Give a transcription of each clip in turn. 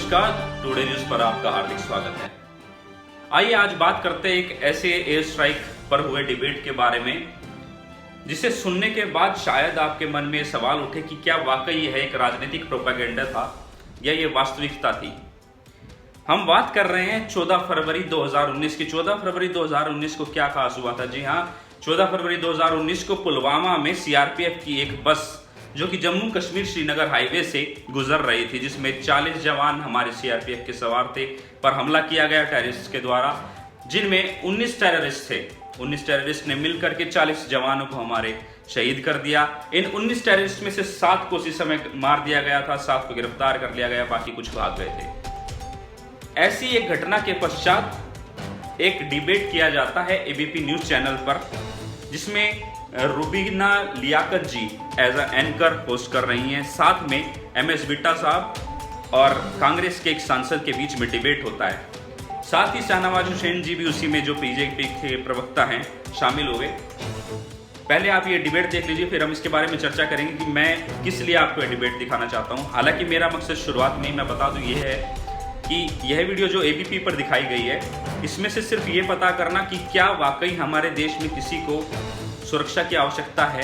नमस्कार, today news पर आपका हार्दिक स्वागत है। आइए आज बात करते हैं एक ऐसे एयर स्ट्राइक पर हुए डिबेट के बारे में जिसे सुनने के बाद शायद आपके मन में सवाल उठे कि क्या वाकई यह एक राजनीतिक प्रोपेगेंडा था या ये वास्तविकता थी। हम बात कर रहे हैं 14 फरवरी 2019 की। 14 फरवरी 2019 को क्या खास हुआ था? जी हाँ, 14 फरवरी 2019 को पुलवामा में सीआरपीएफ की एक बस जो कि जम्मू कश्मीर श्रीनगर हाईवे से गुजर रही थी, जिसमें 40 जवान हमारे सीआरपीएफ के सवार थे, पर हमला किया गया टेररिस्ट के द्वारा, जिनमें 19 टेररिस्ट थे। 19 टेररिस्ट ने मिलकर के 40 जवानों को हमारे शहीद कर दिया। इन 19 टेररिस्ट में से 7 को उसी समय मार दिया गया था, 7 को गिरफ्तार कर लिया गया, बाकी कुछ भाग गए थे। ऐसी एक घटना के पश्चात एक डिबेट किया जाता है एबीपी न्यूज चैनल पर, जिसमें रुबीना लियाकत जी एज अ एंकर होस्ट कर रही हैं। साथ में एमएस बिट्टा साहब और कांग्रेस के एक सांसद के बीच में डिबेट होता है। साथ ही शाहनवाज हुसैन जी भी उसी में, जो बीजेपी के प्रवक्ता हैं, शामिल हुए। पहले आप ये डिबेट देख लीजिए, फिर हम इसके बारे में चर्चा करेंगे कि मैं किस लिए आपको ये डिबेट दिखाना चाहता हूँ। हालांकि मेरा मकसद शुरुआत में ही मैं बता दूं ये है कि यह वीडियो जो एबीपी पर दिखाई गई है, इसमें से सिर्फ ये पता करना कि क्या वाकई हमारे देश में किसी को सुरक्षा की आवश्यकता है,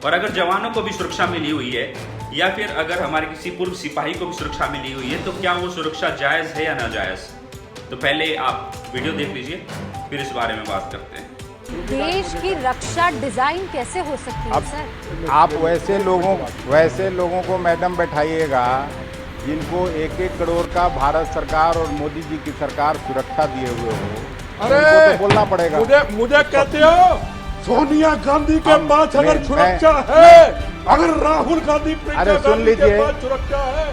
और अगर जवानों को भी सुरक्षा मिली हुई है या फिर अगर हमारे किसी पूर्व सिपाही को भी सुरक्षा मिली हुई है, तो क्या वो सुरक्षा जायज है या नाजायज। तो पहले आप वीडियो देख लीजिए, फिर इस बारे में बात करते हैं। देश की रक्षा डिजाइन कैसे हो सकती है सर? आप वैसे लोगों को मैडम बैठाइएगा जिनको 1-1 करोड़ का भारत सरकार और मोदी जी की सरकार सुरक्षा दिए हुए हो। अरे तो बोलना पड़ेगा। मुझे कहते हो सोनिया गांधी के पास अगर सुरक्षा है, अगर राहुल गांधी गांधी के पास सुरक्षा है,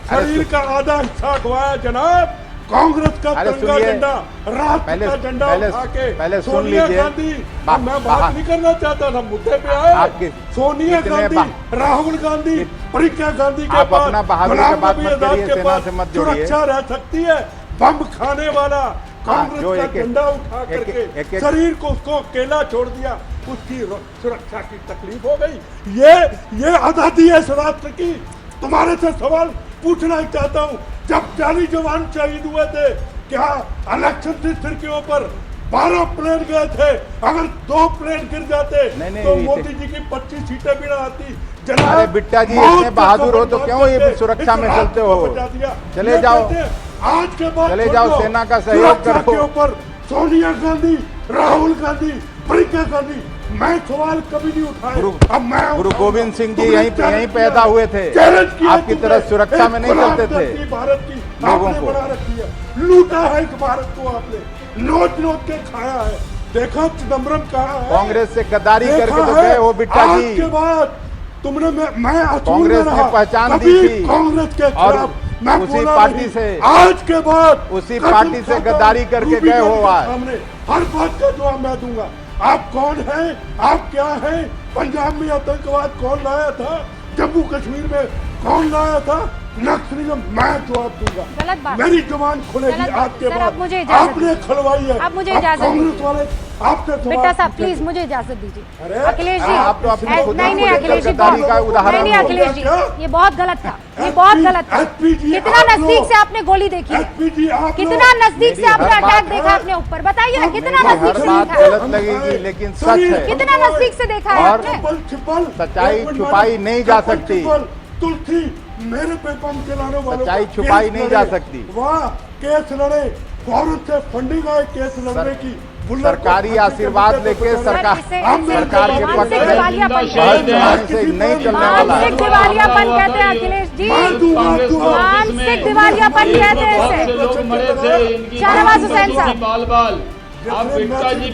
शरीर का आधा हिस्सा गवाया जनाब, कांग्रेस का तिरंगा झंडा, राष्ट्र का झंडा उठा के सोनिया गांधी, मैं बात नहीं करना चाहता था, मुद्दे पे आए। सोनिया गांधी, राहुल गांधी, प्रियंका गांधी के पास, गुलाम नबी आजाद के पास सुरक्षा रह सकती है। बम खाने वाला कांग्रेस का झंडा उठा करके शरीर को उसको अकेला छोड़ दिया, उसकी सुरक्षा की तकलीफ हो गई। ये आजादी है इस राष्ट्र की। तुम्हारे से सवाल पूछना चाहता हूँ, जब 40 जवान शहीद हुए थे, क्या इलेक्शन सिर के ऊपर 12 प्लेन गए थे? अगर 2 प्लेन गिर जाते तो मोदी जी की 25 सीटें भी ना आती। अरे बिट्टा जी, इतने बहादुर हो तो क्यों ये सुरक्षा में चलते हो? चले जाओ, आज के बाद चले जाओ, सेना का सहयोग करो। के ऊपर सोनिया गांधी, राहुल गांधी, प्रियंका गांधी, मैं सवाल कभी नहीं उठाया। अब मैं गुरु गोविंद सिंह जी यहीं पैदा हुए थे, आपकी तरह सुरक्षा में नहीं चलते थे। भारत की लोगों को बना रखी है, लूटा है इस भारत को आपने, नोच नोच के खाया है। देखा चिदम्बरम कहा है, कांग्रेस से गद्दारी करके तो गए हो बिट्टा जी। आज के बाद तुमने मैं कांग्रेस ने पहचान दी थी, कांग्रेस के खिलाफ मैं उसी पार्टी से, आज के बाद उसी पार्टी से गद्दारी करके गए हो। सामने हर बात का जवाब मैं दूंगा। आप कौन हैं, आप क्या हैं? पंजाब में आतंकवाद कौन लाया था? जम्मू कश्मीर में कौन लाया था? नक्सलिज्म मैं जवाब दूंगा। गलत बात, मेरी जबान खुलेगी आपके बाद। आपने खुलवाई है, आप मुझे इजाजत कांग्रेस वाले आपसे बेटा साहब प्लीज मुझे इजाजत दीजिए। अखिलेश जी, आप तो अपनी नहीं अखिलेश जी, नहीं अखिलेश जी, ये बहुत गलत था, ये बहुत गलत था। कितना नजदीक से आपने गोली देखी है, कितना नजदीक से आपने अटैक देखा अपने ऊपर, बताइए ना, कितना नजदीक से देखा? गलत लगेगी लेकिन सच है। कितना नजदीक से देखा है आपने? सच्चाई छुपाई नहीं जा सकती। तुलसी मेरे पे बम चलाने वालों, सच्चाई छुपाई नहीं जा सकती। वहाँ केस लड़े, फौरन से फंडिंग आए केस लड़ने की, सरकारी आशीर्वाद लेके सरकार के पक्ष में नहीं चलने वाला है। मानसिक दिवालियापन कहते हैं अखिलेश जी, मानसिक दिवालियापन कहते हैं। शाहनवाज हुसैन साहब, आप बिट्टा जी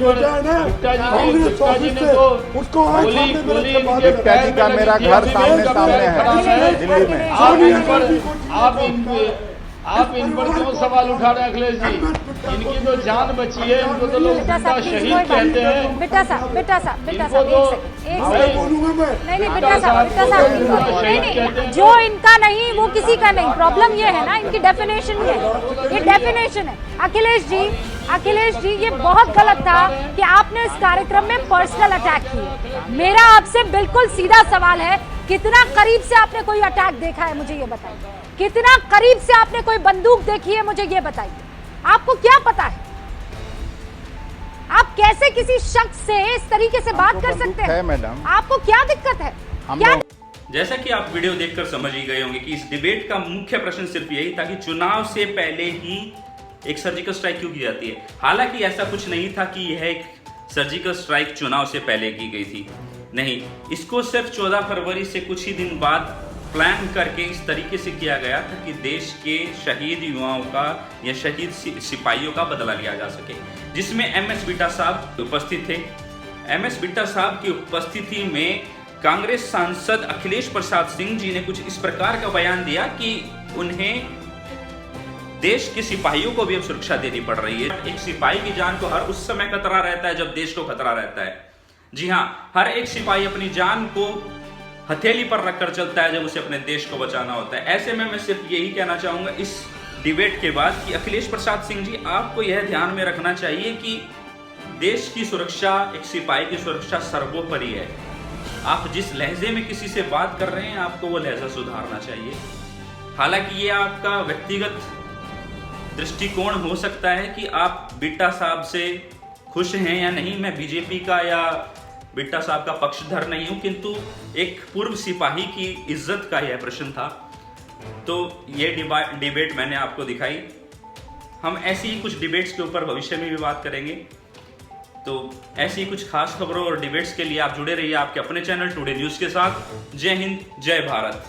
ने तो उसको बिट्टा जी का मेरा घर सामने है दिल्ली में। आप इन पर क्यों सवाल उठा रहे हैं अखिलेश जी? इनकी तो जान बची है, इनको तो लोग शहीद कहते हैं। बेटा साहब नहीं बेटा साहब, नहीं, जो इनका नहीं वो किसी का नहीं। प्रॉब्लम ये है ना, इनकी डेफिनेशन ये डेफिनेशन है। अखिलेश जी ये बहुत गलत था कि आपने इस कार्यक्रम में पर्सनल अटैक किए। मेरा आपसे बिल्कुल सीधा सवाल है, कितना करीब से आपने कोई अटैक देखा है, मुझे ये बताइए। कितना करीब से आपने कोई बंदूक देखी है, मुझे ये बताइए। आपको क्या पता है? आप कैसे किसी शख्स से इस तरीके से बात कर सकते हैं? मैडम, आपको क्या दिक्कत है? क्या? जैसा कि आप वीडियो देखकर समझ ही गए होंगे कि इस डिबेट का मुख्य प्रश्न सिर्फ यही था कि चुनाव से पहले ही एक सर्जिकल स्ट्राइक क्यों की जाती है। हालांकि ऐसा कुछ नहीं था कि यह एक सर्जिकल स्ट्राइक चुनाव से पहले की गई थी, नहीं, इसको सिर्फ 14 फरवरी से कुछ ही दिन बाद प्लान करके इस तरीके से किया गया था कि देश के शहीद युवाओं का या शहीद सिपाहियों का बदला लिया जा सके, जिसमें MS बिट्टा साहब उपस्थित थे। MS बिट्टा साहब की उपस्थिति में कांग्रेस सांसद अखिलेश प्रसाद सिंह जी ने कुछ इस प्रकार का बयान दिया कि उन्हें देश के सिपाहियों को भी अब सुरक्षा देनी पड़ रही है। एक सिपाही की जान को हर उस समय खतरा रहता है जब देश को खतरा रहता है। जी हाँ, हर एक सिपाही अपनी जान को हथेली पर रखकर चलता है जब उसे अपने देश को बचाना होता है। ऐसे में मैं सिर्फ यही कहना चाहूंगा इस डिबेट के बाद कि अखिलेश प्रसाद सिंह जी, आपको यह ध्यान में रखना चाहिए कि देश की सुरक्षा, एक सिपाही की सुरक्षा सर्वोपरि है। आप जिस लहजे में किसी से बात कर रहे हैं, आपको वो लहजा सुधारना चाहिए। हालांकि ये आपका व्यक्तिगत दृष्टिकोण हो सकता है कि आप बिट्टा साहब से खुश हैं या नहीं, मैं बीजेपी का या बिट्टा साहब का पक्षधर नहीं हूं, किंतु एक पूर्व सिपाही की इज्जत का यह प्रश्न था, तो ये डिबेट मैंने आपको दिखाई। हम ऐसी ही कुछ डिबेट्स के ऊपर भविष्य में भी बात करेंगे। तो ऐसी कुछ खास खबरों और डिबेट्स के लिए आप जुड़े रहिए आपके अपने चैनल टुडे न्यूज़ के साथ। जय हिंद, जय भारत।